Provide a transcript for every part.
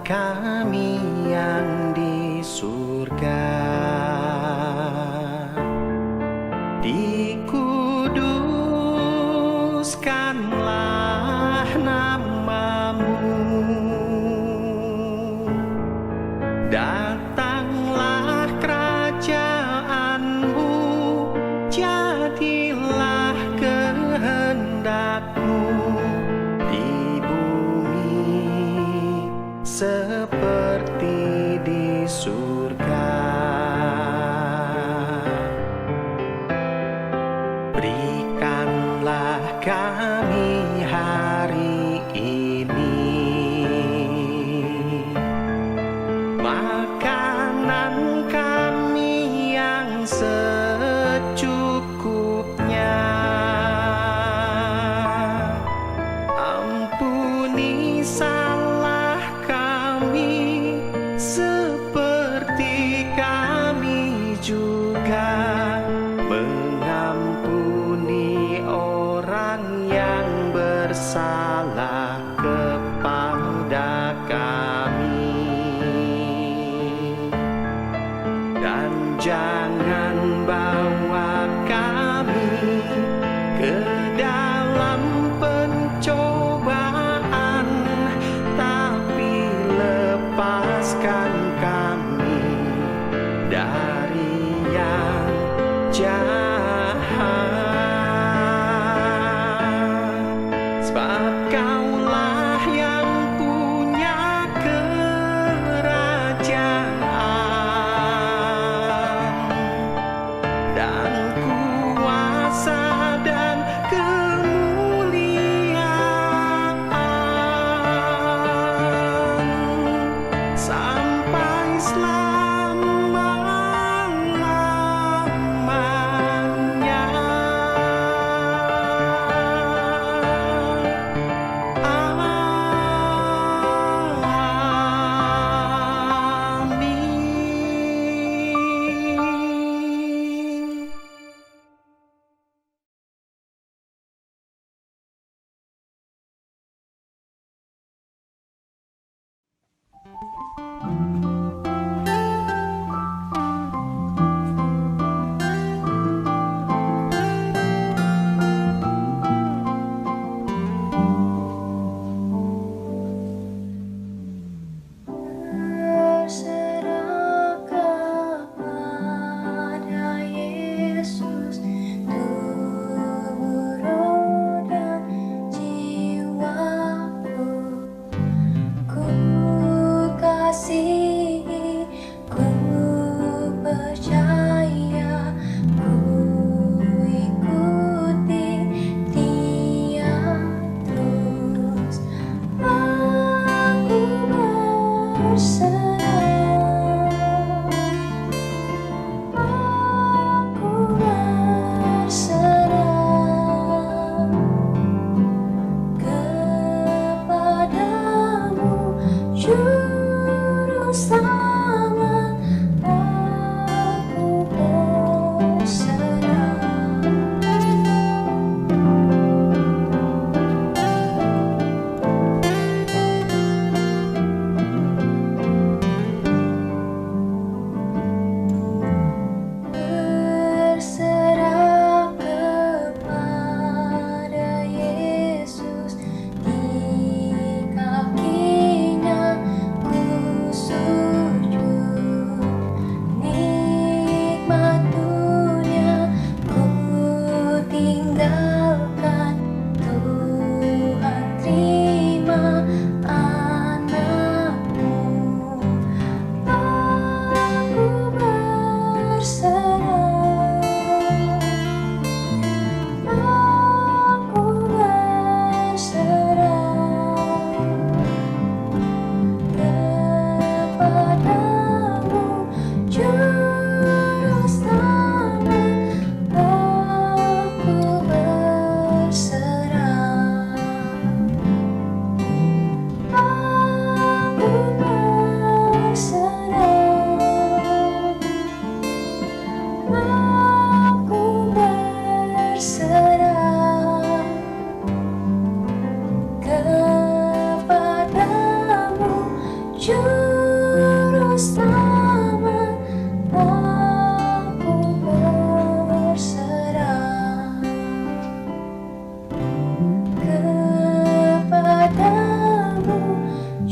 Kami yang di surga, dikuduskanlah namamu, datanglah kerajaanmu, jadilah kehendakmu di bumi seperti di surga. Berikanlah kami hari ini makanan kami yang secukupnya. Ampuni salah kami seperti kami juga mengampuni orang yang bersalah kepada kami. Dan jangan bawa kami ke dalam pencobaan, tapi lepaskan kami dari yang jahat. Sebab Kaulah yang punya kerajaan dan kuasa dan kemuliaan sampai selama-lamanya. Amin. Berserah kepada Yesus, tubuh, roh, dan jiwaku. Ku kasih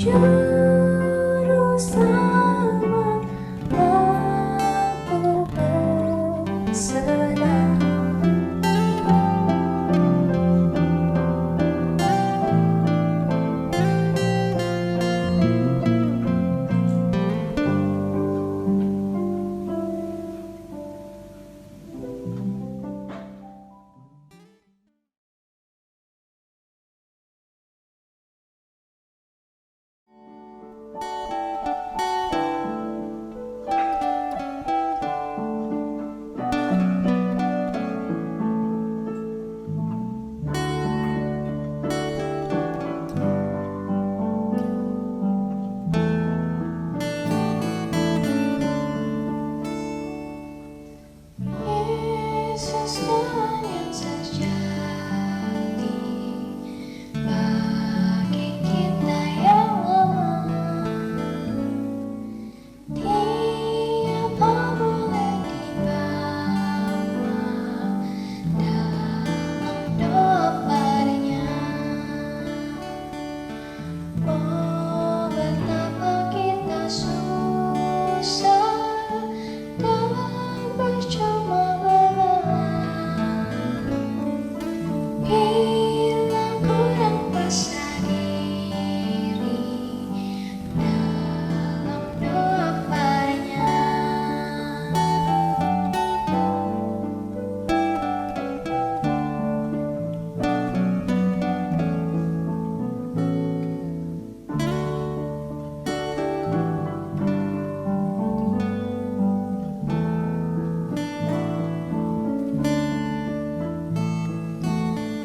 Juru selamat aku berserah. Yesus Tuhan yang sejati bagi kita yang lemah. Tiapa boleh dibawa dalam doa padanya. Oh, betapa kita susah dan percuma berlelah bila kurang pasrah diri dalam doa padanya.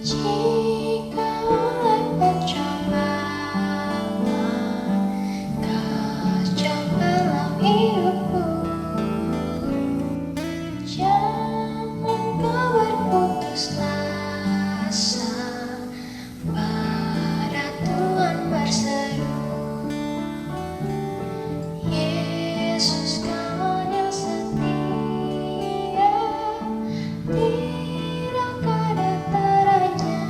Jika oleh pencobaan kacau dalam hidupku, jangan kau berputus asa, pada Tuhan berseru. Yesus kawan yang setia, tidak ada taranya.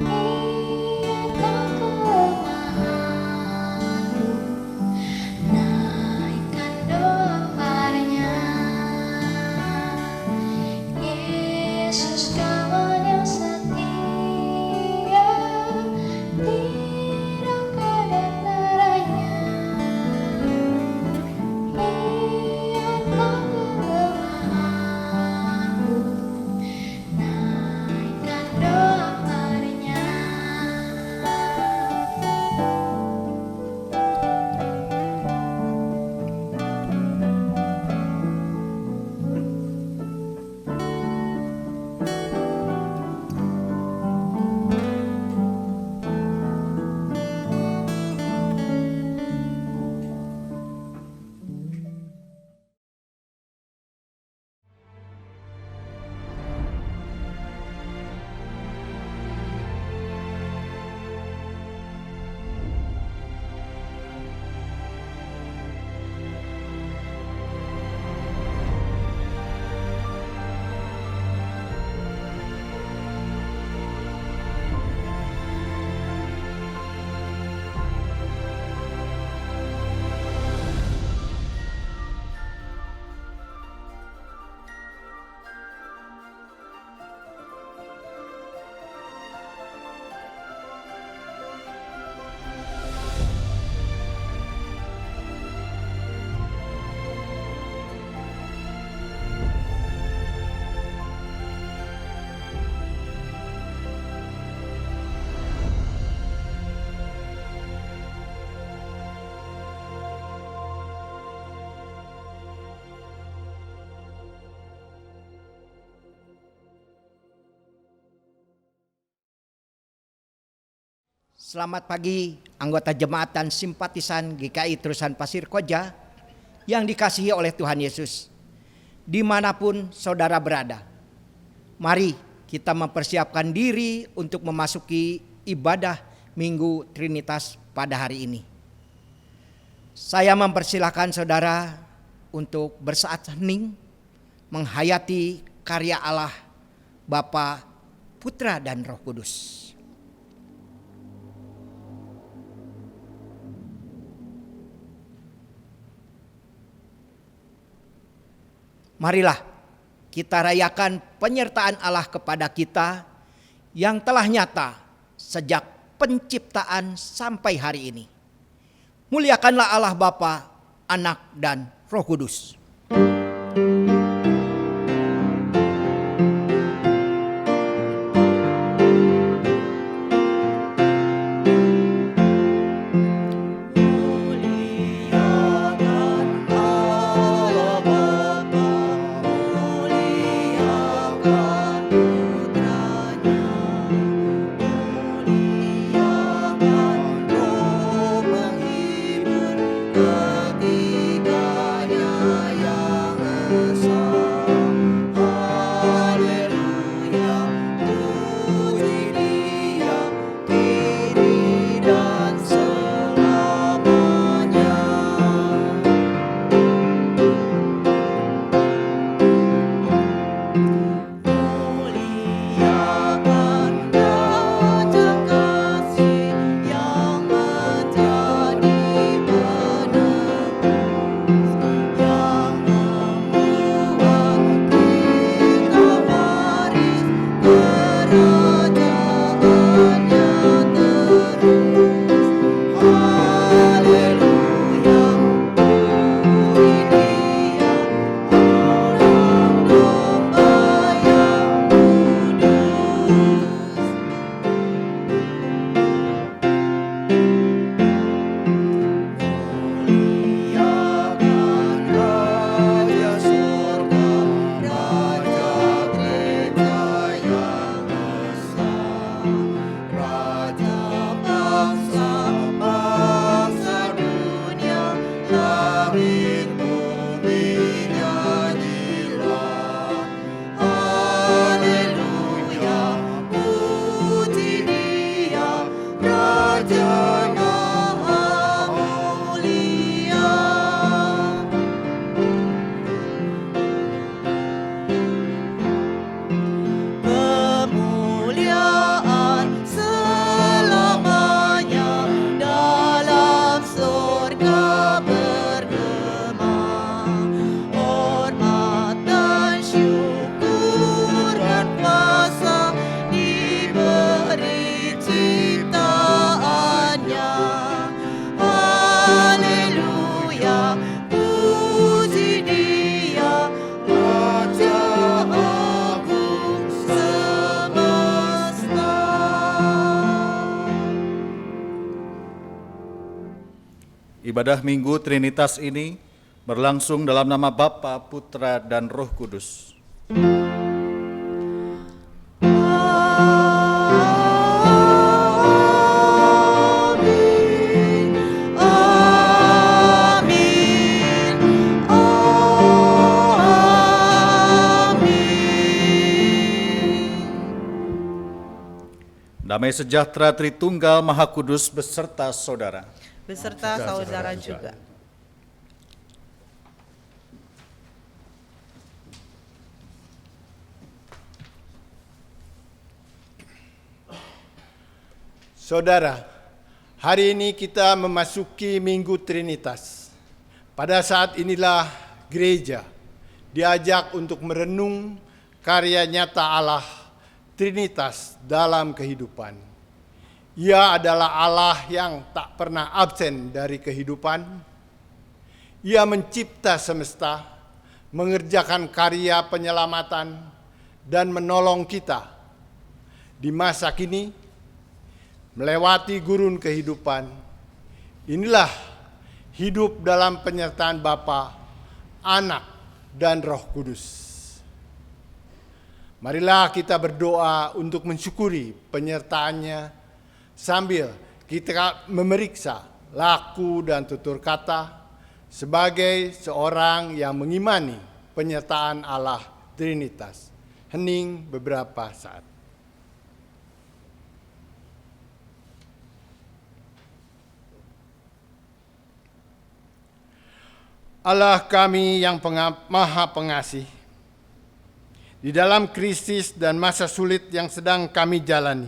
Lihatlah kelemahanmu, naikkan doa padanya. Yesus kawan yang setia, tidak ada taranya. Lihatlah kelemahanmu, naikkan doa padanya. Selamat pagi anggota jemaat dan simpatisan GKI Terusan Pasir Koja yang dikasihi oleh Tuhan Yesus. Dimanapun saudara berada, mari kita mempersiapkan diri untuk memasuki ibadah Minggu Trinitas pada hari ini. Saya mempersilahkan saudara untuk bersaat hening menghayati karya Allah Bapa, Putra dan Roh Kudus. Marilah kita rayakan penyertaan Allah kepada kita yang telah nyata sejak penciptaan sampai hari ini. Muliakanlah Allah Bapa, Anak, dan Roh Kudus. Ibadah Minggu Trinitas ini berlangsung dalam nama Bapa, Putra, dan Roh Kudus. Damai sejahtera Tritunggal Maha Kudus beserta saudara. Beserta saudara juga. Saudara, hari ini kita memasuki Minggu Trinitas. Pada saat inilah gereja diajak untuk merenung karya nyata Allah Trinitas dalam kehidupan. Ia adalah Allah yang tak pernah absen dari kehidupan. Ia mencipta semesta, mengerjakan karya penyelamatan, dan menolong kita di masa kini melewati gurun kehidupan. Inilah hidup dalam penyertaan Bapa, Anak, dan Roh Kudus. Marilah kita berdoa untuk mensyukuri penyertaannya sambil kita memeriksa laku dan tutur kata sebagai seorang yang mengimani penyertaan Allah Trinitas. Hening beberapa saat. Allah kami yang maha pengasih, di dalam krisis dan masa sulit yang sedang kami jalani,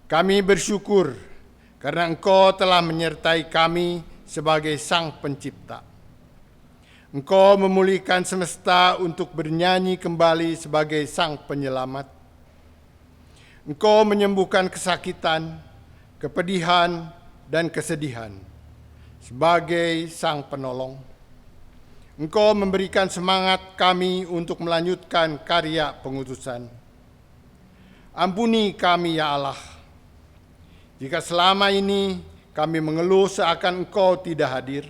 kami bersyukur karena Engkau telah menyertai kami sebagai Sang Pencipta. Engkau memulihkan semesta untuk bernyanyi kembali sebagai Sang Penyelamat. Engkau menyembuhkan kesakitan, kepedihan, dan kesedihan sebagai Sang Penolong. Engkau memberikan semangat kami untuk melanjutkan karya pengutusan. Ampuni kami ya Allah, jika selama ini kami mengeluh seakan Engkau tidak hadir.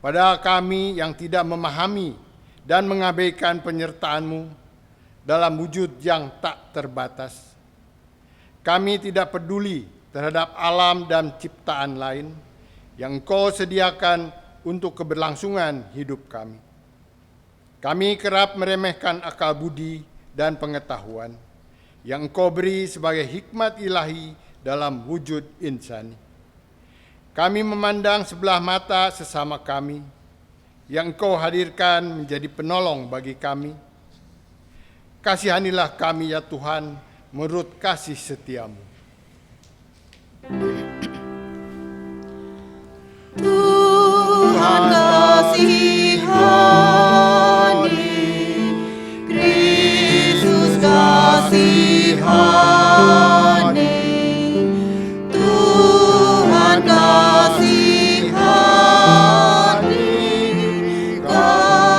Padahal kami yang tidak memahami dan mengabaikan penyertaan-Mu dalam wujud yang tak terbatas. Kami tidak peduli terhadap alam dan ciptaan lain yang Engkau sediakan untuk keberlangsungan hidup kami. Kami kerap meremehkan akal budi dan pengetahuan yang Engkau beri sebagai hikmat ilahi dalam wujud insani. Kami memandang sebelah mata sesama kami yang Engkau hadirkan menjadi penolong bagi kami. Kasihanilah kami ya Tuhan menurut kasih setia-Mu. Tuhan kasihani, Kristus kasihani, Tuhan kasihani kami.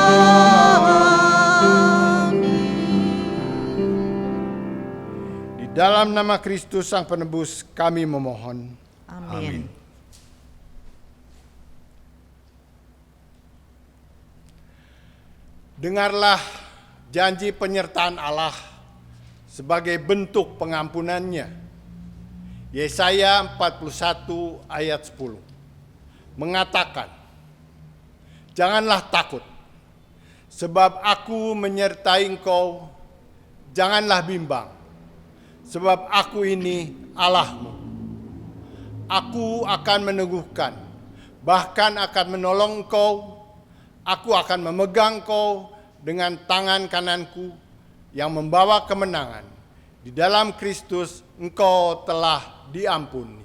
Di dalam nama Kristus Sang Penebus kami memohon. Amin. Dengarlah janji penyertaan Allah sebagai bentuk pengampunannya. Yesaya 41 ayat 10 mengatakan, "Janganlah takut, sebab aku menyertai engkau. Janganlah bimbang, sebab aku ini Allahmu. Aku akan meneguhkan, bahkan akan menolong engkau. Aku akan memegang engkau dengan tangan kananku yang membawa kemenangan. Di dalam Kristus engkau telah diampuni."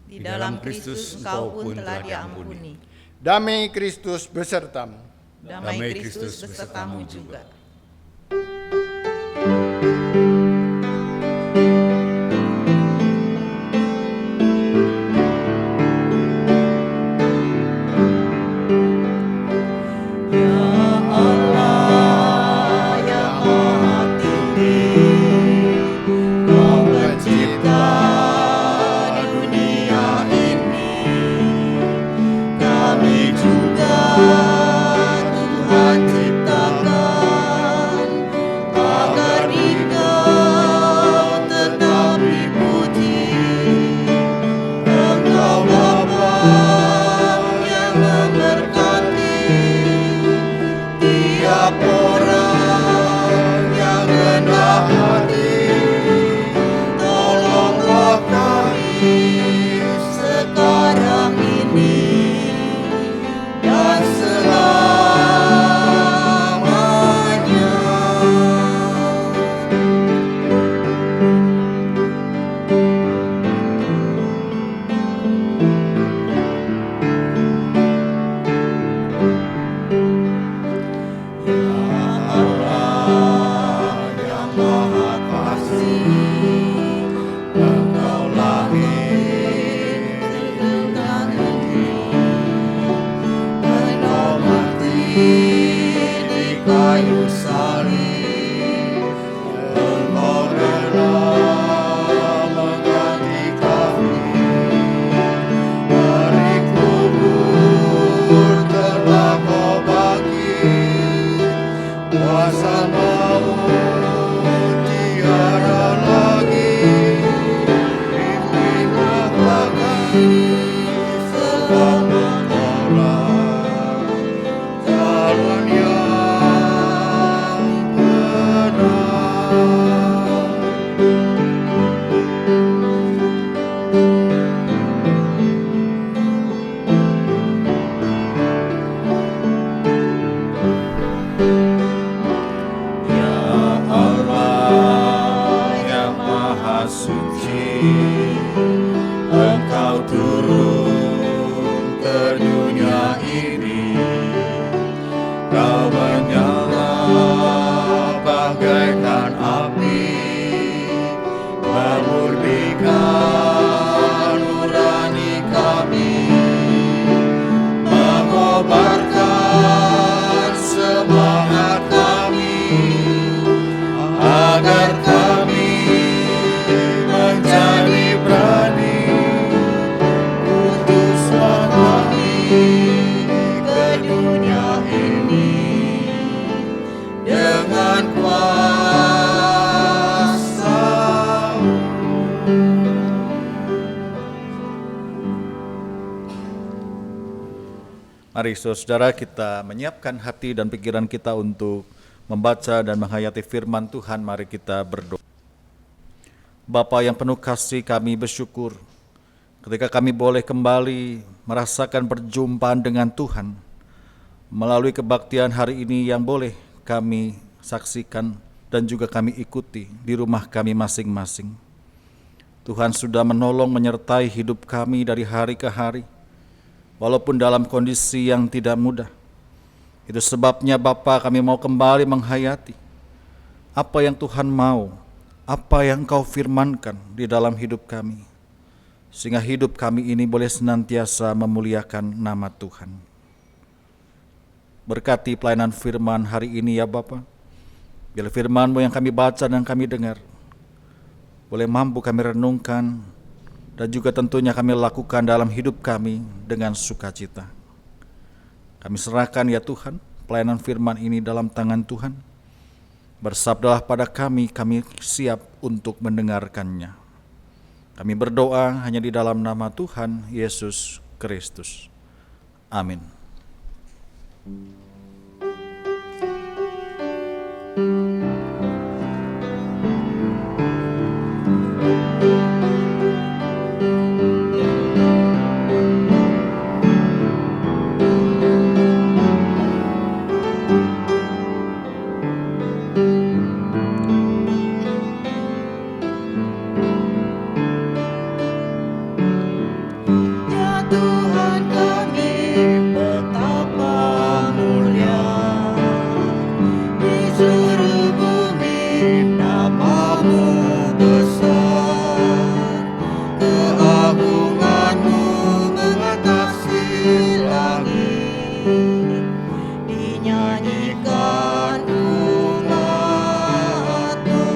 Di dalam Kristus engkau pun telah diampuni. Damai Kristus besertamu. Damai Kristus besertamu juga. Engkau turun ke dunia ini Mari saudara kita menyiapkan hati dan pikiran kita untuk membaca dan menghayati firman Tuhan. Mari kita berdoa. Bapa yang penuh kasih, kami bersyukur ketika kami boleh kembali merasakan perjumpaan dengan Tuhan melalui kebaktian hari ini yang boleh kami saksikan dan juga kami ikuti di rumah kami masing-masing. Tuhan sudah menolong menyertai hidup kami dari hari ke hari, walaupun dalam kondisi yang tidak mudah. Itu sebabnya Bapa, kami mau kembali menghayati apa yang Tuhan mau, apa yang Engkau firmankan di dalam hidup kami, sehingga hidup kami ini boleh senantiasa memuliakan nama Tuhan. Berkati pelayanan firman hari ini ya Bapa. Biar firman-Mu yang kami baca dan kami dengar boleh mampu kami renungkan dan juga tentunya kami lakukan dalam hidup kami dengan sukacita. Kami serahkan ya Tuhan pelayanan firman ini dalam tangan Tuhan. Bersabdalah pada kami siap untuk mendengarkannya. Kami berdoa hanya di dalam nama Tuhan Yesus Kristus. Amin. Ya Tuhan kami, betapa mulia di seluruh bumi nama-Mu besar, keagungan-Mu mengatasi langit, dinyanyikan umat-Mu.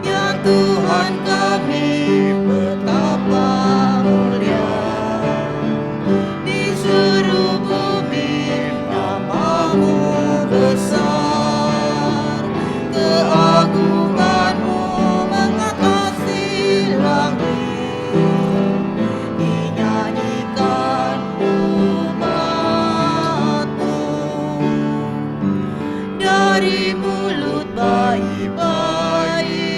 Ya Tuhan kami, betapa mulia di seluruh bumi nama-Mu besar, keagungan-Mu mengatasi langit, dinyanyikan umat-Mu. Dari mulut bayi-bayi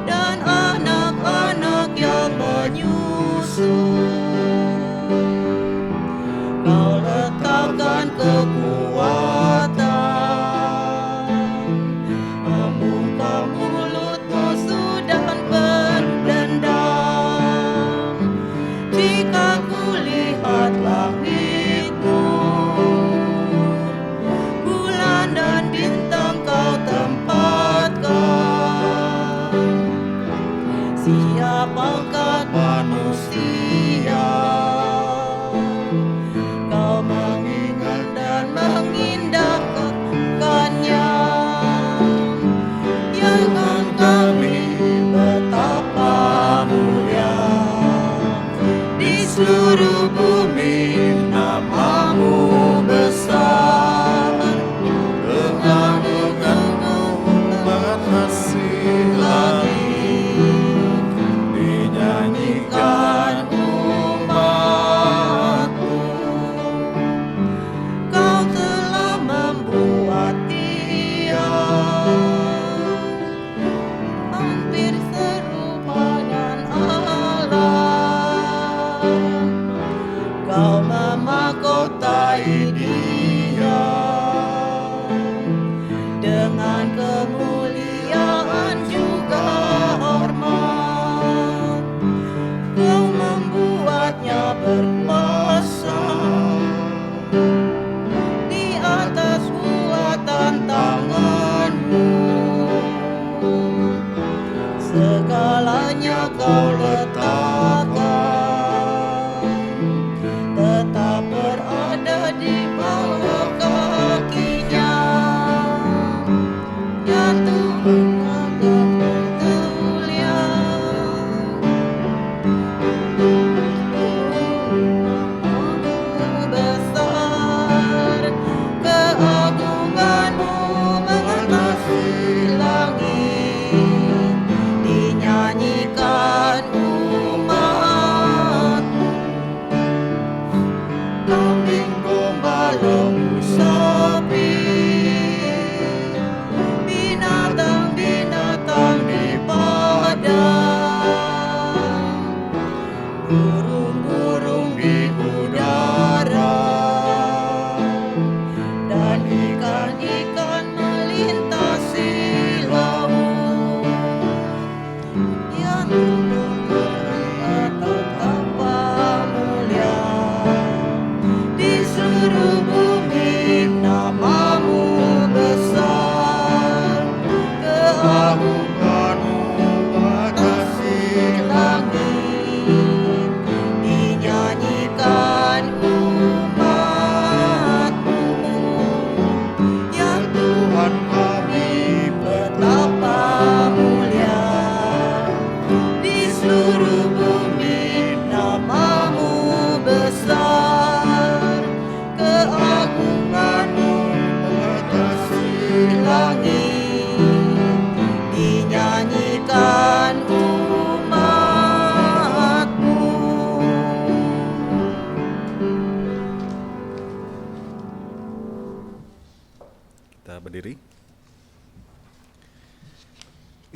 dan anak-anak yang menyusu, Kau letakkan kekuatan, membuka mulut musuh dan pendendam. Jika kulihat langit-Mu, bulan dan bintang Kau tempatkan, siapakah manusia? Kau mengingat dan mengindahkannya. Ya kan kami, betapa mulia di seluruh bumi nama-Mu besar, keagungan-Mu mengatasi langit, dinyanyikan umat-Mu. Kau telah membuat Dia hampir serupa dengan Allah. Kau memahkotai Dia dengan kemuliaan juga hormat. Kau membuatnya berkuasa di atas kuatan tangan-Mu. Segalanya Kau letakkan, tetap berada di bawah kaki-Nya. Ya Tuhan agung mulia, besar, keagungan-Mu mengatasi langit,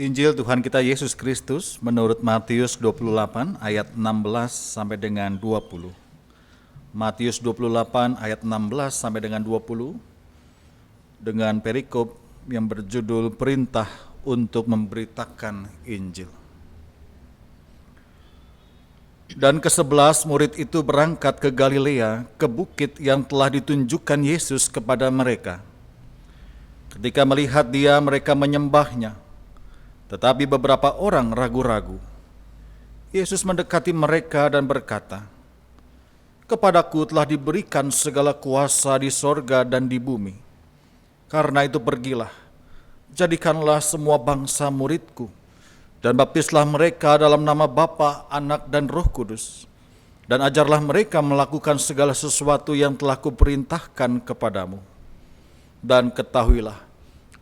Injil Tuhan kita Yesus Kristus menurut Matius 28 ayat 16 sampai dengan 20. Matius 28 ayat 16 sampai dengan 20 dengan perikop yang berjudul perintah untuk memberitakan Injil. Dan ke-11 murid itu berangkat ke Galilea, ke bukit yang telah ditunjukkan Yesus kepada mereka. Ketika melihat dia, mereka menyembahnya. Tetapi beberapa orang ragu-ragu. Yesus mendekati mereka dan berkata, "Kepadaku telah diberikan segala kuasa di sorga dan di bumi. Karena itu pergilah, jadikanlah semua bangsa muridku, dan baptislah mereka dalam nama Bapa, Anak, dan Roh Kudus, dan ajarlah mereka melakukan segala sesuatu yang telah kuperintahkan kepadamu. Dan ketahuilah,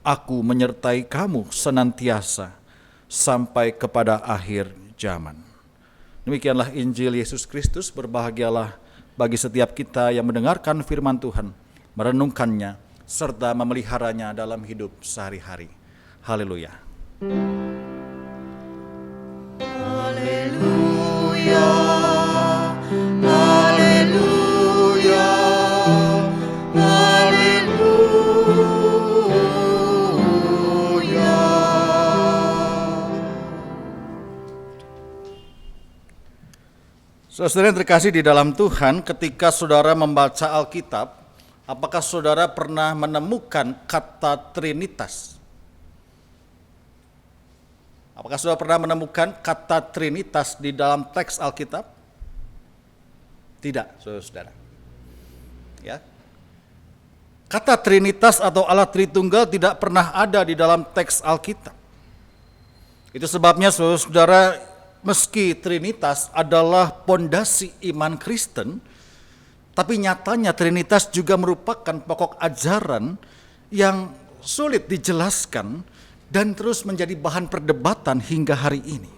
aku menyertai kamu senantiasa sampai kepada akhir zaman." Demikianlah Injil Yesus Kristus. Berbahagialah bagi setiap kita yang mendengarkan firman Tuhan, merenungkannya, serta memeliharanya dalam hidup sehari-hari. Haleluya. Haleluya, haleluya, haleluya. Saudara yang terkasih di dalam Tuhan, ketika saudara membaca Alkitab, apakah saudara pernah menemukan kata Trinitas? Apakah saudara pernah menemukan kata Trinitas di dalam teks Alkitab? Tidak, saudara. Ya. Kata Trinitas atau Allah Tritunggal tidak pernah ada di dalam teks Alkitab. Itu sebabnya saudara, meski Trinitas adalah pondasi iman Kristen, tapi nyatanya Trinitas juga merupakan pokok ajaran yang sulit dijelaskan dan terus menjadi bahan perdebatan hingga hari ini.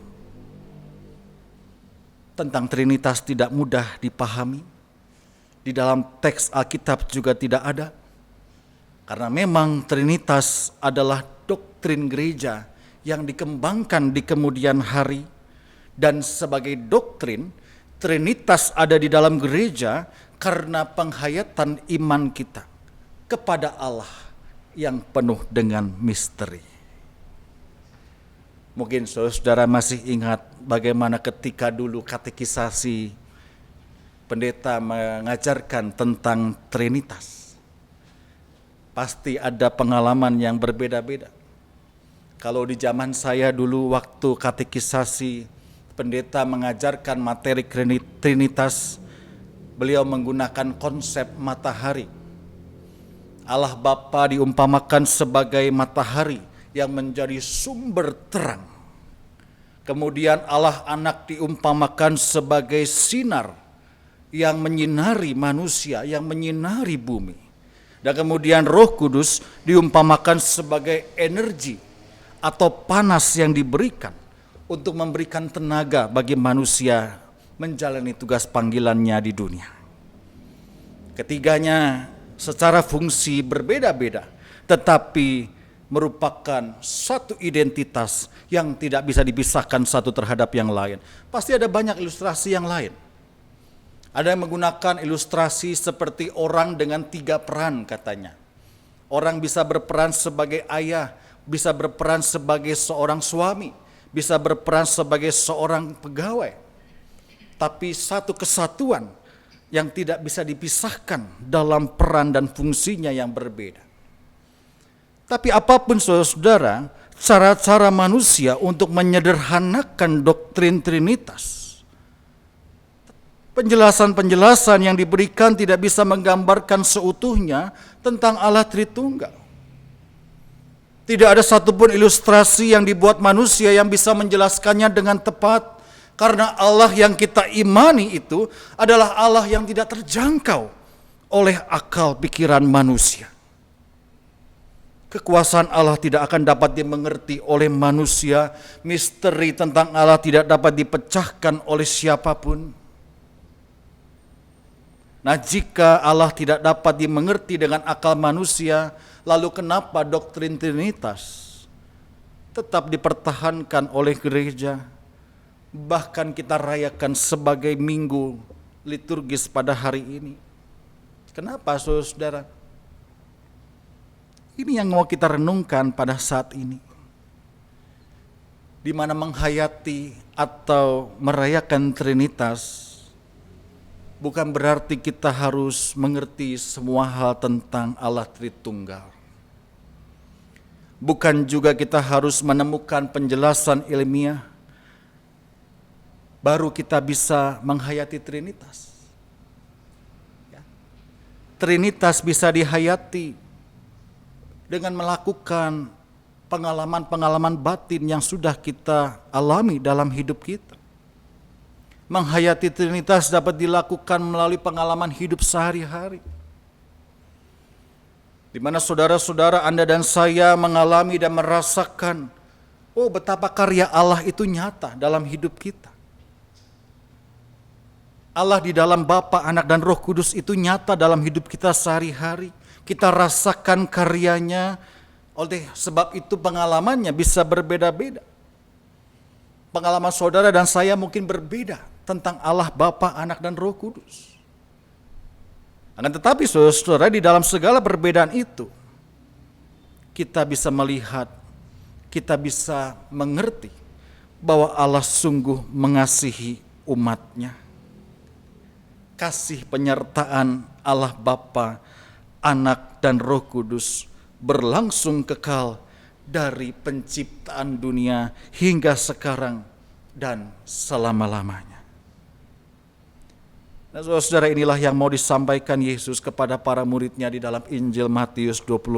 Tentang Trinitas tidak mudah dipahami, di dalam teks Alkitab juga tidak ada, karena memang Trinitas adalah doktrin gereja yang dikembangkan di kemudian hari, dan sebagai doktrin, Trinitas ada di dalam gereja karena penghayatan iman kita kepada Allah yang penuh dengan misteri. Mungkin saudara masih ingat bagaimana ketika dulu katekisasi pendeta mengajarkan tentang Trinitas. Pasti ada pengalaman yang berbeda-beda. Kalau di zaman saya dulu waktu katekisasi pendeta mengajarkan materi Trinitas, beliau menggunakan konsep matahari. Allah Bapa diumpamakan sebagai matahari yang menjadi sumber terang. Kemudian Allah Anak diumpamakan sebagai sinar yang menyinari manusia, yang menyinari bumi. Dan kemudian Roh Kudus diumpamakan sebagai energi atau panas yang diberikan untuk memberikan tenaga bagi manusia menjalani tugas panggilannya di dunia. Ketiganya secara fungsi berbeda-beda, tetapi merupakan satu identitas yang tidak bisa dipisahkan satu terhadap yang lain. Pasti ada banyak ilustrasi yang lain. Ada yang menggunakan ilustrasi seperti orang dengan 3 peran katanya. Orang bisa berperan sebagai ayah, bisa berperan sebagai seorang suami, bisa berperan sebagai seorang pegawai. Tapi satu kesatuan yang tidak bisa dipisahkan dalam peran dan fungsinya yang berbeda. Tapi apapun saudara, cara-cara manusia untuk menyederhanakan doktrin Trinitas, penjelasan-penjelasan yang diberikan tidak bisa menggambarkan seutuhnya tentang Allah Tritunggal. Tidak ada satupun ilustrasi yang dibuat manusia yang bisa menjelaskannya dengan tepat, karena Allah yang kita imani itu adalah Allah yang tidak terjangkau oleh akal pikiran manusia. Kekuasaan Allah tidak akan dapat dimengerti oleh manusia, misteri tentang Allah tidak dapat dipecahkan oleh siapapun. Nah, jika Allah tidak dapat dimengerti dengan akal manusia, lalu kenapa doktrin Trinitas tetap dipertahankan oleh gereja, bahkan kita rayakan sebagai minggu liturgis pada hari ini. Kenapa, saudara? Ini yang mau kita renungkan pada saat ini, di mana menghayati atau merayakan Trinitas bukan berarti kita harus mengerti semua hal tentang Allah Tritunggal. Bukan juga kita harus menemukan penjelasan ilmiah baru kita bisa menghayati Trinitas. Trinitas bisa dihayati dengan melakukan pengalaman-pengalaman batin yang sudah kita alami dalam hidup kita. Menghayati Trinitas dapat dilakukan melalui pengalaman hidup sehari-hari, di mana saudara-saudara Anda dan saya mengalami dan merasakan, oh betapa karya Allah itu nyata dalam hidup kita. Allah di dalam Bapa, Anak, dan Roh Kudus itu nyata dalam hidup kita sehari-hari. Kita rasakan karyanya, oleh sebab itu pengalamannya bisa berbeda-beda. Pengalaman saudara dan saya mungkin berbeda tentang Allah Bapa, Anak, dan Roh Kudus. Akan tetapi saudara, di dalam segala perbedaan itu, kita bisa melihat, kita bisa mengerti bahwa Allah sungguh mengasihi umat-Nya. Kasih penyertaan Allah Bapa, Anak, dan Roh Kudus berlangsung kekal dari penciptaan dunia hingga sekarang dan selama-lamanya. Nah, saudara, inilah yang mau disampaikan Yesus kepada para murid-Nya di dalam Injil Matius 28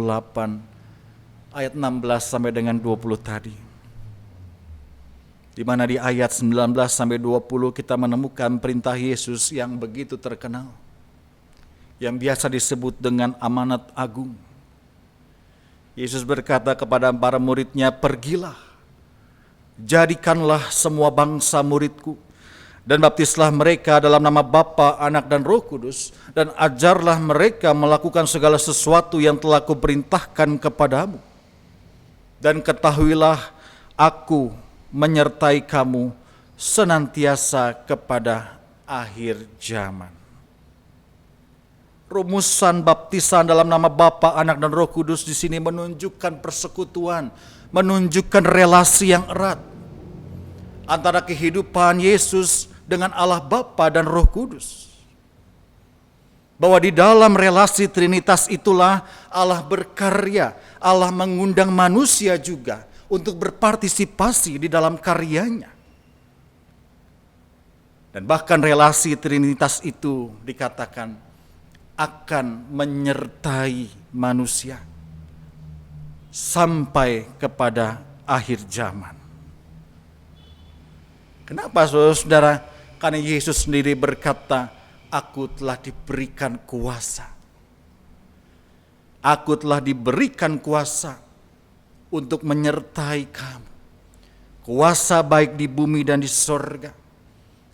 ayat 16 sampai dengan 20 tadi. Di mana di ayat 19 sampai 20 kita menemukan perintah Yesus yang begitu terkenal, yang biasa disebut dengan amanat agung. Yesus berkata kepada para murid-Nya, "Pergilah, jadikanlah semua bangsa murid-Ku, dan baptislah mereka dalam nama Bapa, Anak, dan Roh Kudus, dan ajarlah mereka melakukan segala sesuatu yang telah Kuperintahkan kepadamu. Dan ketahuilah, Aku menyertai kamu senantiasa kepada akhir zaman." Rumusan baptisan dalam nama Bapa, Anak, dan Roh Kudus di sini menunjukkan persekutuan, menunjukkan relasi yang erat antara kehidupan Yesus dengan Allah Bapa dan Roh Kudus. Bahwa di dalam relasi Trinitas itulah Allah berkarya, Allah mengundang manusia juga untuk berpartisipasi di dalam karyanya. Dan bahkan relasi Trinitas itu dikatakan akan menyertai manusia sampai kepada akhir zaman. Kenapa, saudara? Karena Yesus sendiri berkata, "Aku telah diberikan kuasa. Aku telah diberikan kuasa untuk menyertai kamu. Kuasa baik di bumi dan di sorga.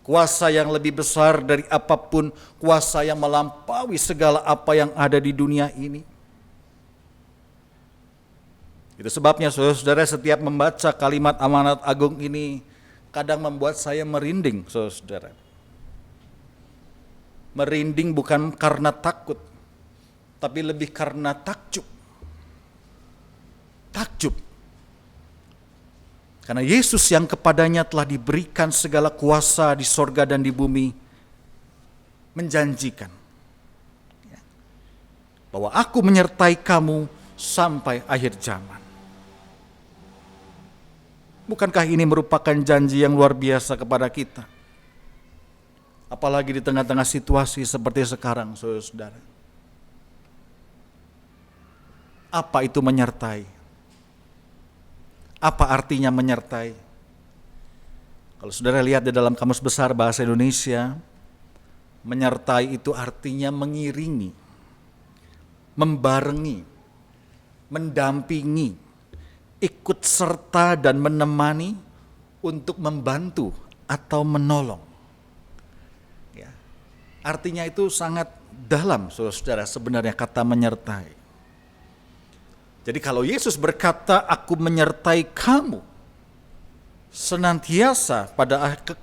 Kuasa yang lebih besar dari apapun, kuasa yang melampaui segala apa yang ada di dunia ini." Itu sebabnya saudara, setiap membaca kalimat amanat agung ini kadang membuat saya merinding, saudara. Merinding bukan karena takut, tapi lebih karena takjub. Takjub. Karena Yesus yang kepadanya telah diberikan segala kuasa di sorga dan di bumi menjanjikan bahwa Aku menyertai kamu sampai akhir zaman. Bukankah ini merupakan janji yang luar biasa kepada kita? Apalagi di tengah-tengah situasi seperti sekarang, saudara. Apa itu menyertai? Apa artinya menyertai? Kalau saudara lihat di dalam Kamus Besar Bahasa Indonesia, menyertai itu artinya mengiringi, membarengi, mendampingi, ikut serta dan menemani untuk membantu atau menolong. Ya. Artinya itu sangat dalam, saudara, sebenarnya kata menyertai. Jadi kalau Yesus berkata, aku menyertai kamu senantiasa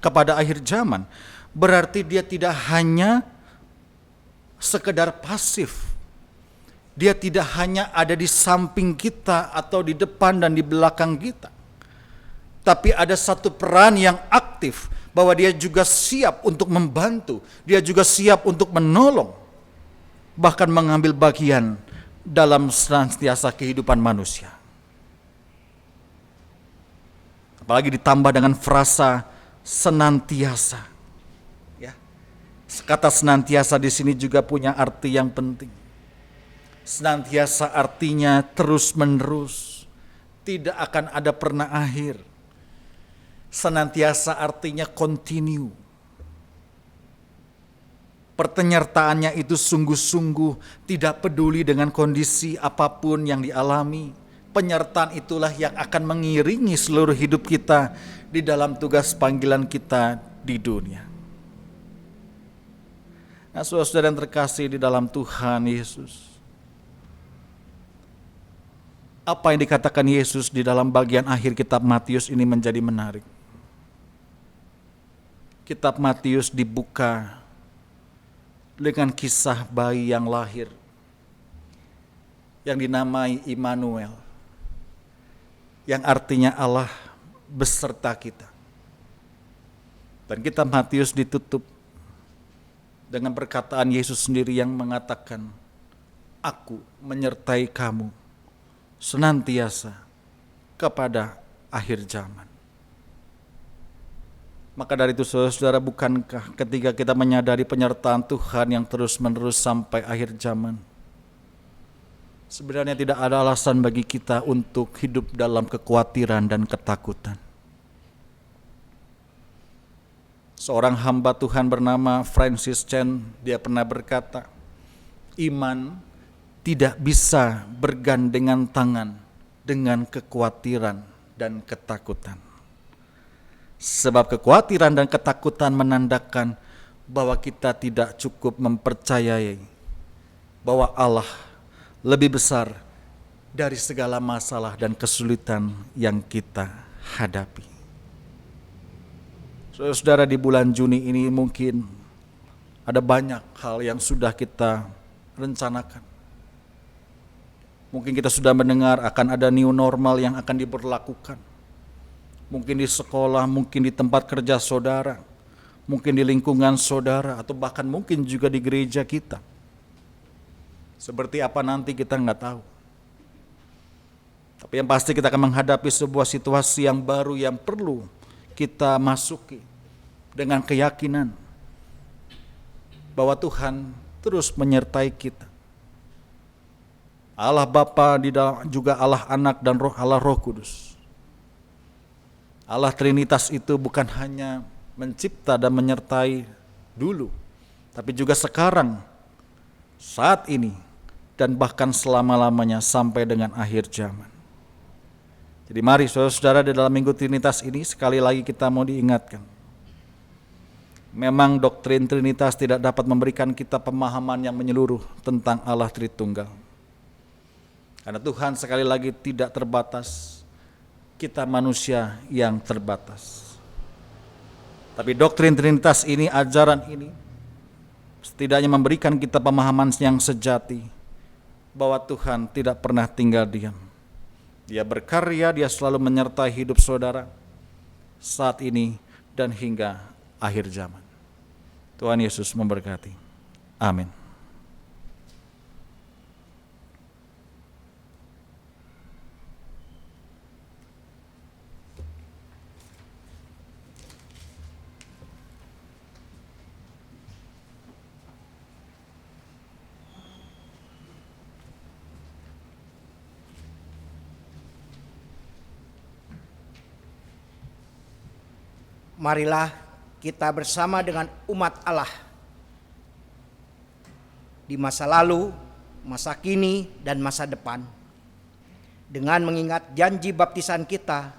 kepada akhir zaman, berarti dia tidak hanya sekedar pasif. Dia tidak hanya ada di samping kita atau di depan dan di belakang kita. Tapi ada satu peran yang aktif, bahwa dia juga siap untuk membantu, dia juga siap untuk menolong, bahkan mengambil bagian dalam senantiasa kehidupan manusia. Apalagi ditambah dengan frasa senantiasa. Ya. Kata senantiasa di sini juga punya arti yang penting. Senantiasa artinya terus-menerus, tidak akan ada pernah akhir. Senantiasa artinya continue. Penyertaannya itu sungguh-sungguh, tidak peduli dengan kondisi apapun yang dialami. Penyertaan itulah yang akan mengiringi seluruh hidup kita di dalam tugas panggilan kita di dunia. Nah, saudara yang terkasih di dalam Tuhan Yesus, apa yang dikatakan Yesus di dalam bagian akhir kitab Matius ini menjadi menarik. Kitab Matius dibuka dengan kisah bayi yang lahir, yang dinamai Immanuel, yang artinya Allah beserta kita. Dan kitab Matius ditutup dengan perkataan Yesus sendiri yang mengatakan, aku menyertai kamu senantiasa kepada akhir zaman. Maka dari itu saudara, bukankah ketika kita menyadari penyertaan Tuhan yang terus-menerus sampai akhir zaman, sebenarnya tidak ada alasan bagi kita untuk hidup dalam kekhawatiran dan ketakutan. Seorang hamba Tuhan bernama Francis Chan, dia pernah berkata, iman tidak bisa bergandengan tangan dengan kekhawatiran dan ketakutan. Sebab kekhawatiran dan ketakutan menandakan bahwa kita tidak cukup mempercayai bahwa Allah lebih besar dari segala masalah dan kesulitan yang kita hadapi. Saudara, di bulan Juni ini mungkin ada banyak hal yang sudah kita rencanakan. Mungkin kita sudah mendengar akan ada new normal yang akan diberlakukan. Mungkin di sekolah, mungkin di tempat kerja saudara, mungkin di lingkungan saudara, atau bahkan mungkin juga di gereja kita. Seperti apa nanti kita nggak tahu. Tapi yang pasti kita akan menghadapi sebuah situasi yang baru yang perlu kita masuki dengan keyakinan bahwa Tuhan terus menyertai kita. Allah Bapa juga Allah Anak dan Allah Roh Kudus. Allah Trinitas itu bukan hanya mencipta dan menyertai dulu, tapi juga sekarang, saat ini, dan bahkan selama-lamanya sampai dengan akhir zaman. Jadi mari saudara-saudara, di dalam Minggu Trinitas ini sekali lagi kita mau diingatkan. Memang doktrin Trinitas tidak dapat memberikan kita pemahaman yang menyeluruh tentang Allah Tritunggal. Karena Tuhan sekali lagi tidak terbatas, kita manusia yang terbatas. Tapi doktrin Trinitas ini, ajaran ini, setidaknya memberikan kita pemahaman yang sejati bahwa Tuhan tidak pernah tinggal diam. Dia berkarya, dia selalu menyertai hidup saudara saat ini dan hingga akhir zaman. Tuhan Yesus memberkati. Amin. Marilah kita bersama dengan umat Allah di masa lalu, masa kini, dan masa depan, dengan mengingat janji baptisan kita,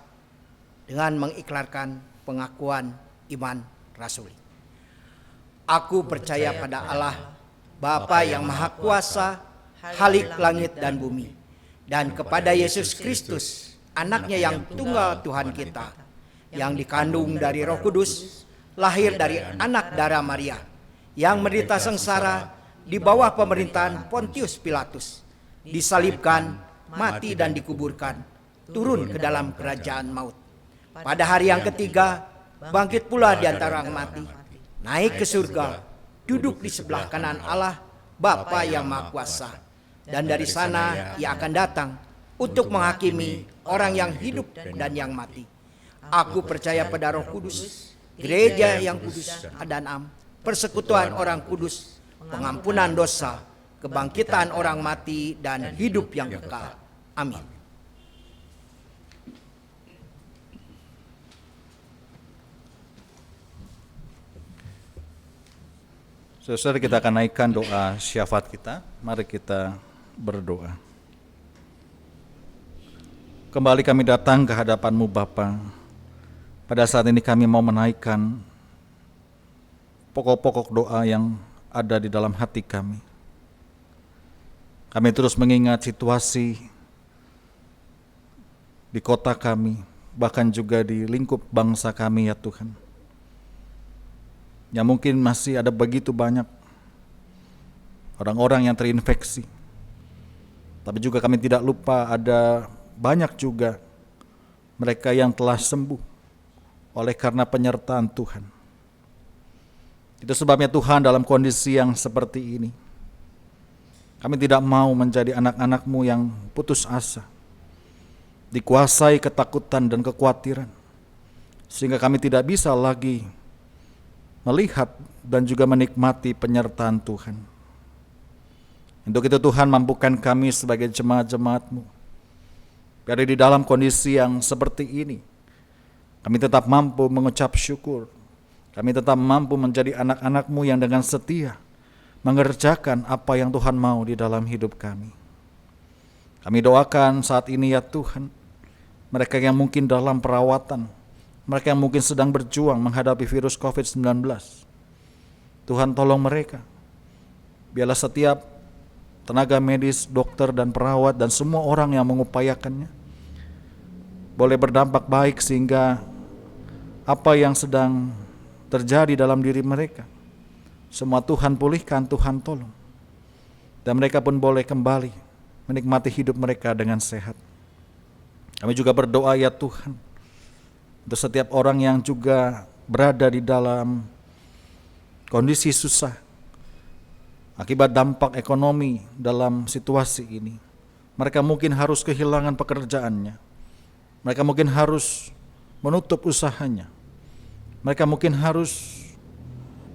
dengan mengikrarkan pengakuan iman rasuli. Aku percaya pada Allah, Bapa yang Maha Kuasa, Khalik langit dan bumi, dan kepada Yesus Kristus, anaknya yang tunggal Tuhan kita, yang dikandung dari Roh Kudus, lahir dari anak darah Maria, yang menderita sengsara di bawah pemerintahan Pontius Pilatus, disalibkan, mati dan dikuburkan, turun ke dalam kerajaan maut. Pada hari yang ketiga, bangkit pula di antara orang mati, naik ke surga, duduk di sebelah kanan Allah, Bapa yang Maha Kuasa. Dan dari sana ia akan datang untuk menghakimi orang yang hidup dan yang mati. Aku percaya pada Roh Kudus, gereja yang kudus dan am, persekutuan orang kudus, pengampunan dosa, kebangkitan orang mati, dan hidup yang kekal. Amin. Saudara, kita akan naikkan doa syafaat kita. Mari kita berdoa. Kembali kami datang ke hadapan-Mu Bapa. Pada saat ini kami mau menaikkan pokok-pokok doa yang ada di dalam hati kami. Kami terus mengingat situasi di kota kami, bahkan juga di lingkup bangsa kami ya Tuhan. Yang mungkin masih ada begitu banyak orang-orang yang terinfeksi. Tapi juga kami tidak lupa ada banyak juga mereka yang telah sembuh oleh karena penyertaan Tuhan. Itu sebabnya Tuhan, dalam kondisi yang seperti ini, kami tidak mau menjadi anak-anak-Mu yang putus asa, dikuasai ketakutan dan kekhawatiran, sehingga kami tidak bisa lagi melihat dan juga menikmati penyertaan Tuhan. Untuk itu Tuhan, mampukan kami sebagai jemaat-jemaat-Mu, biar di dalam kondisi yang seperti ini, kami tetap mampu mengucap syukur. Kami tetap mampu menjadi anak-anak-Mu yang dengan setia mengerjakan apa yang Tuhan mau di dalam hidup kami. Kami doakan saat ini ya Tuhan, mereka yang mungkin dalam perawatan, mereka yang mungkin sedang berjuang menghadapi virus COVID-19. Tuhan tolong mereka. Biarlah setiap tenaga medis, dokter dan perawat dan semua orang yang mengupayakannya boleh berdampak baik, sehingga apa yang sedang terjadi dalam diri mereka semua Tuhan pulihkan, Tuhan tolong. Dan mereka pun boleh kembali menikmati hidup mereka dengan sehat. Kami juga berdoa ya Tuhan, untuk setiap orang yang juga berada di dalam kondisi susah akibat dampak ekonomi dalam situasi ini. Mereka mungkin harus kehilangan pekerjaannya. Mereka mungkin harus menutup usahanya. Mereka mungkin harus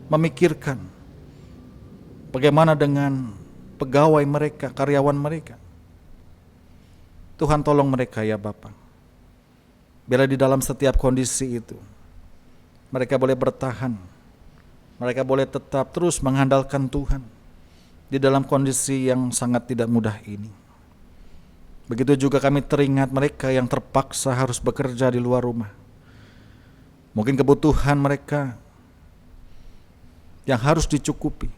memikirkan bagaimana dengan pegawai mereka, karyawan mereka. Tuhan tolong mereka ya Bapa. Biarlah di dalam setiap kondisi itu mereka boleh bertahan. Mereka boleh tetap terus mengandalkan Tuhan di dalam kondisi yang sangat tidak mudah ini. Begitu juga kami teringat mereka yang terpaksa harus bekerja di luar rumah. Mungkin kebutuhan mereka yang harus dicukupi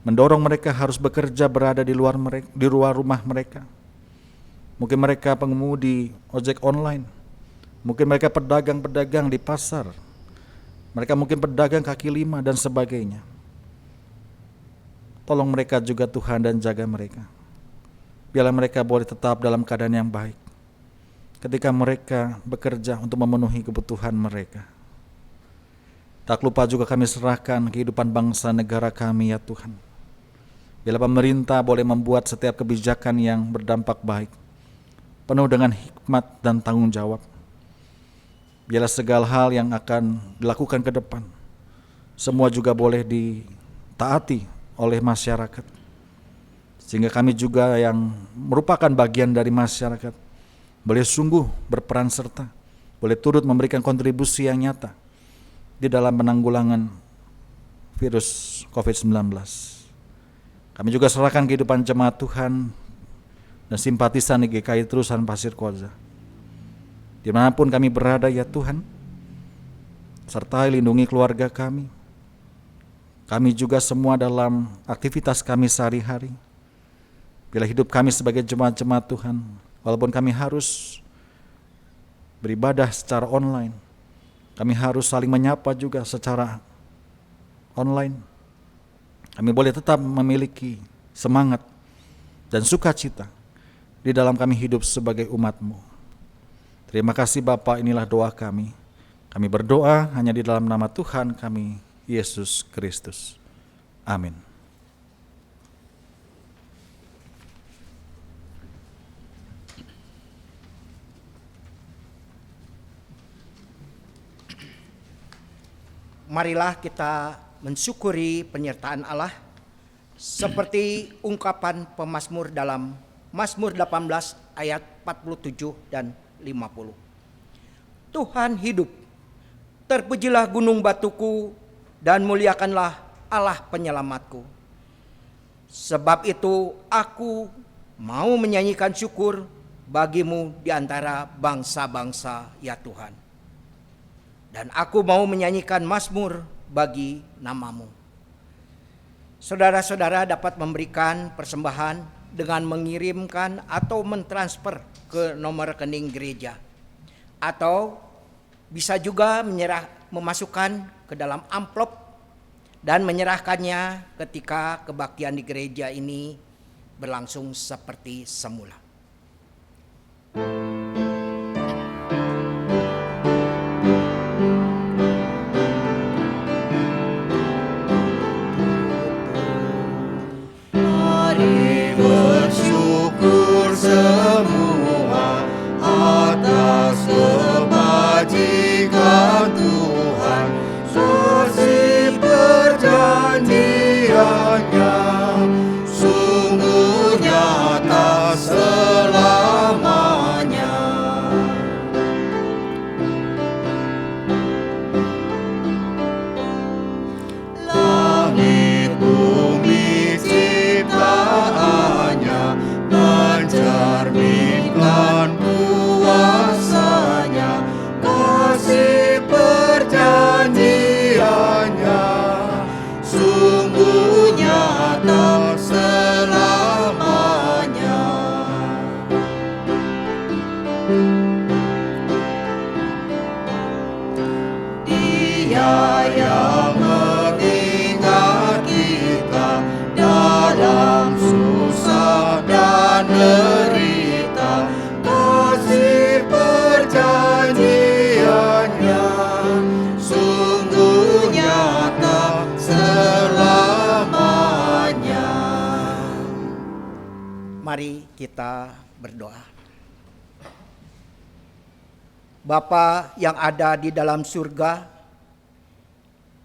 mendorong mereka harus bekerja berada di luar rumah mereka. Mungkin mereka pengemudi ojek online, mungkin mereka pedagang-pedagang di pasar, mereka mungkin pedagang kaki lima dan sebagainya. Tolong mereka juga Tuhan dan jaga mereka. Biarlah mereka boleh tetap dalam keadaan yang baik ketika mereka bekerja untuk memenuhi kebutuhan mereka. Tak lupa juga kami serahkan kehidupan bangsa negara kami ya Tuhan. Biarlah pemerintah boleh membuat setiap kebijakan yang berdampak baik, penuh dengan hikmat dan tanggung jawab. Biarlah segala hal yang akan dilakukan ke depan, semua juga boleh ditaati oleh masyarakat. Sehingga kami juga yang merupakan bagian dari masyarakat boleh sungguh berperan serta, boleh turut memberikan kontribusi yang nyata di dalam penanggulangan virus COVID-19. Kami juga serahkan kehidupan jemaat Tuhan dan simpatisan di GKI Terusan Pasir Koja. Dimanapun kami berada ya Tuhan, sertai lindungi keluarga kami. Kami juga semua dalam aktivitas kami sehari-hari. Bila hidup kami sebagai jemaat-jemaat Tuhan, walaupun kami harus beribadah secara online, kami harus saling menyapa juga secara online, kami boleh tetap memiliki semangat dan sukacita di dalam kami hidup sebagai umat-Mu. Terima kasih Bapa, inilah doa kami. Kami berdoa hanya di dalam nama Tuhan kami, Yesus Kristus. Amin. Marilah kita mensyukuri penyertaan Allah seperti ungkapan pemazmur dalam Mazmur 18 ayat 47 dan 50. Tuhan hidup, terpujilah gunung batuku dan muliakanlah Allah penyelamatku. Sebab itu aku mau menyanyikan syukur bagimu di antara bangsa-bangsa, ya Tuhan. Dan aku mau menyanyikan mazmur bagi namamu. Saudara-saudara dapat memberikan persembahan dengan mengirimkan atau mentransfer ke nomor rekening gereja. Atau bisa juga memasukkan ke dalam amplop dan menyerahkannya ketika kebaktian di gereja ini berlangsung seperti semula. Semua atas kebajikan Tuhan, seperti perjanjiannya, sungguh nyata selamanya. Langit bumi ciptaannya mencerminkan kuasanya, kasih perjanjiannya, sungguh nyata selamanya. Dia yang mengingat kita dalam susah dan derita, kasih perjanjiannya, sungguh nyata selamanya. Mari kita berdoa. Bapa yang ada di dalam surga,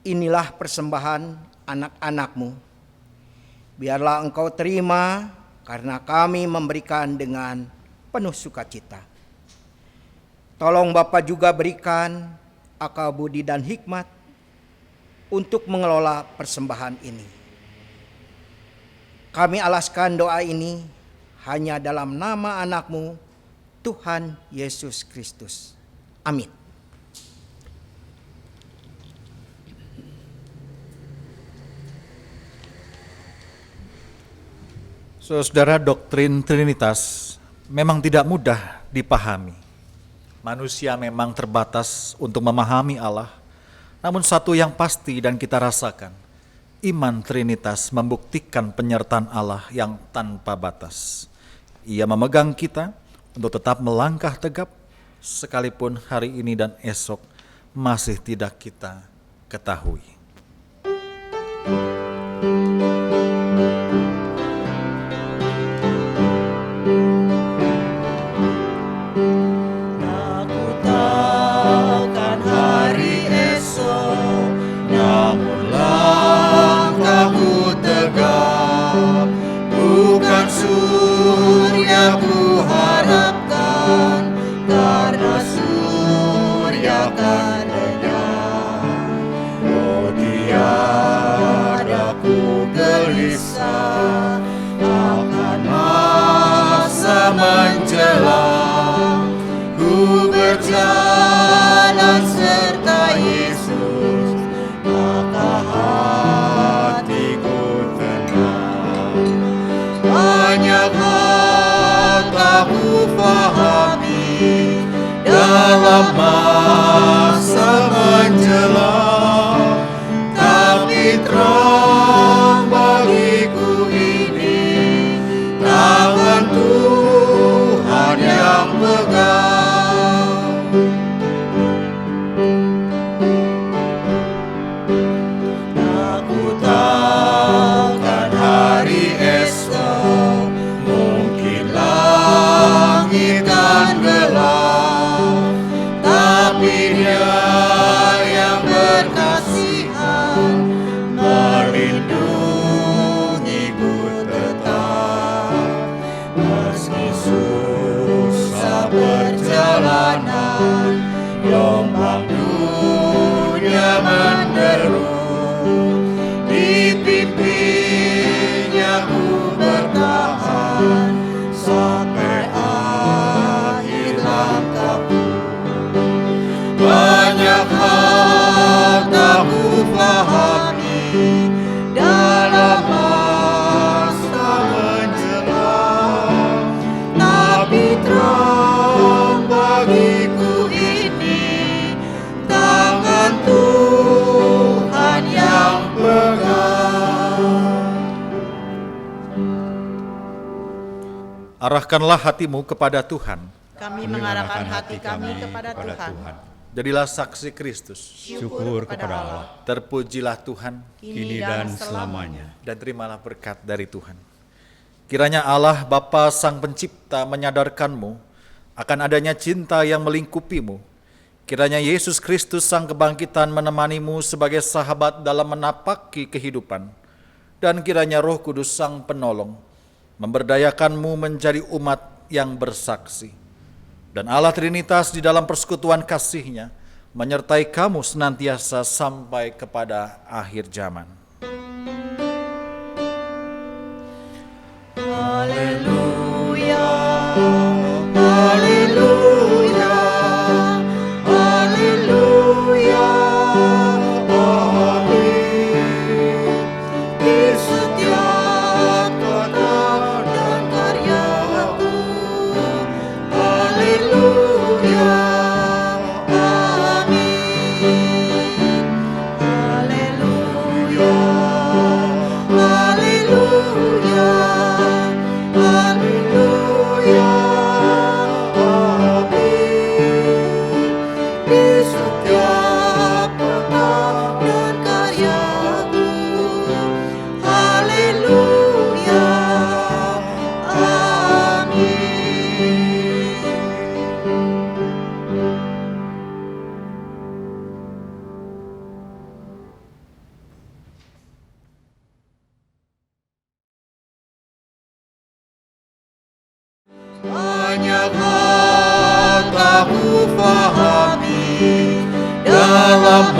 inilah persembahan anak-anak-Mu. Biarlah Engkau terima karena kami memberikan dengan penuh sukacita. Tolong Bapa juga berikan akal budi dan hikmat untuk mengelola persembahan ini. Kami alaskan doa ini hanya dalam nama anak-Mu, Tuhan Yesus Kristus. Amin. Saudara, doktrin Trinitas memang tidak mudah dipahami. Manusia memang terbatas untuk memahami Allah. Namun satu yang pasti dan kita rasakan, iman Trinitas membuktikan penyertaan Allah yang tanpa batas. Ia memegang kita untuk tetap melangkah tegap, sekalipun hari ini dan esok masih tidak kita ketahui. Aku takkan hari esok, namun langkahku tegap. Bukan surya ku harapkan, karena surya kan lenyap. Oh, tiada ku gelisah akan masa menjelang. Ku berjalan serta Yesus, maka hatiku tenang. Banyak Tetapi-Nya yang berkasihan melindungiku tetap, meski susah perjalanan, gelombang dunia menderu, dipimpinnya ku bertahan sampai akhir langkahku. Banyak hal tak ku pahami dalam masa menjelang, tapi terang bagiku ini tangan Tuhan yang pegang. Arahkanlah hatimu kepada Tuhan. Kami mengarahkan hati kami kepada Tuhan. Jadilah saksi Kristus. Syukur kepada Allah. Terpujilah Tuhan Kini dan selamanya. dan terimalah berkat dari Tuhan. Kiranya Allah Bapa Sang Pencipta menyadarkanmu akan adanya cinta yang melingkupimu. Kiranya Yesus Kristus Sang Kebangkitan menemanimu sebagai sahabat dalam menapaki kehidupan. Dan kiranya Roh Kudus Sang Penolong memberdayakanmu menjadi umat yang bersaksi. Dan Allah Trinitas di dalam persekutuan kasih-Nya menyertai kamu senantiasa sampai kepada akhir zaman. Haleluya, haleluya, haleluya, amin. Di setiap kata dan karyaku, haleluya, amin. Haleluya, haleluya, haleluya, amin. Di setiap kata dan karyaku, haleluya, amin. Banyak hal tak ku pahami dalam